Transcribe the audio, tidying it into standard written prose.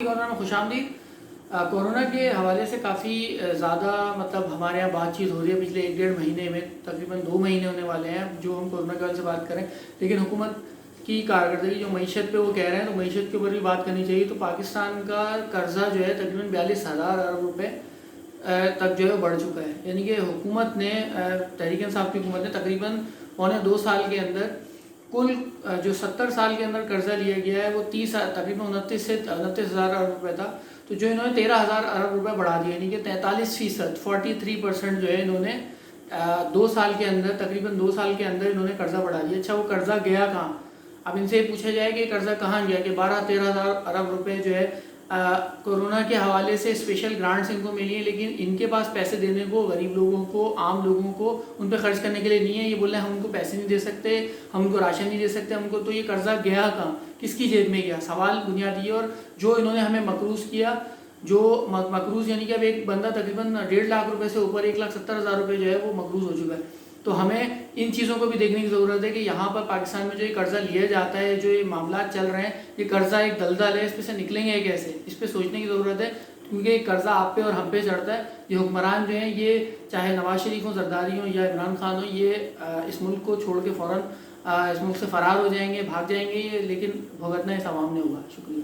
Corona میں خوش آمدید۔ کورونا کے حوالے سے کافی زیادہ ہمارے یہاں بات چیت ہو رہی ہے پچھلے 1-1.5 مہینے میں، تقریباً 2 مہینے ہونے والے ہیں جو ہم کورونا کے حوالے سے بات کریں، لیکن حکومت کی کارکردگی جو معیشت پہ وہ کہہ رہے ہیں تو معیشت کے اوپر بھی بات کرنی چاہیے۔ تو پاکستان کا قرضہ جو ہے تقریباً 42,000 ارب روپے تک جو ہے بڑھ چکا ہے، یعنی کہ حکومت نے تحریک انصاف کی حکومت نے تقریباً 2 سال کے اندر کل جو 70 سال کے اندر قرضہ لیا گیا ہے وہ تقریباً 29,000 ارب روپے تھا، تو جو انہوں نے 13,000 ارب روپے بڑھا دیا، یعنی کہ 43%، 43% جو ہے انہوں نے 2 سال کے اندر، تقریباً 2 سال کے اندر انہوں نے قرضہ بڑھا دیا۔ اچھا، وہ قرضہ گیا کہاں؟ اب ان سے یہ پوچھا جائے کہ قرضہ کہاں گیا، کہ 12-13,000 ارب روپے جو ہے کورونا کے حوالے سے اسپیشل گرانٹس ان کو ملی ہیں، لیکن ان کے پاس پیسے دینے کو غریب لوگوں کو، عام لوگوں کو ان پہ خرچ کرنے کے لیے نہیں ہے۔ یہ بول رہے ہیں ہم ان کو پیسے نہیں دے سکتے، ہم ان کو راشن نہیں دے سکتے، ہم کو تو یہ قرضہ گیا کہاں، کس کی جیب میں گیا؟ سوال بنیادی ہے۔ اور جو انہوں نے ہمیں مقروض کیا، جو مقروض یعنی کہ اب ایک بندہ تقریباً 1.5 لاکھ روپے سے اوپر 1,70,000 روپے جو ہے وہ مقروض ہو چکا ہے۔ تو ہمیں ان چیزوں کو بھی دیکھنے کی ضرورت ہے کہ یہاں پر پاکستان میں جو یہ قرضہ لیا جاتا ہے، جو یہ معاملات چل رہے ہیں، یہ قرضہ ایک دلدل ہے، اس پہ سے نکلیں گے کیسے؟ اس پہ سوچنے کی ضرورت ہے، کیونکہ یہ قرضہ آپ پہ اور ہم پہ چڑھتا ہے۔ یہ حکمران جو ہیں، یہ چاہے نواز شریف ہوں، زرداری ہوں یا عمران خان ہوں، یہ اس ملک کو چھوڑ کے فوراً اس ملک سے فرار ہو جائیں گے، بھاگ جائیں گے، لیکن بھگتنا اس عوام نے ہوگا۔ شکریہ۔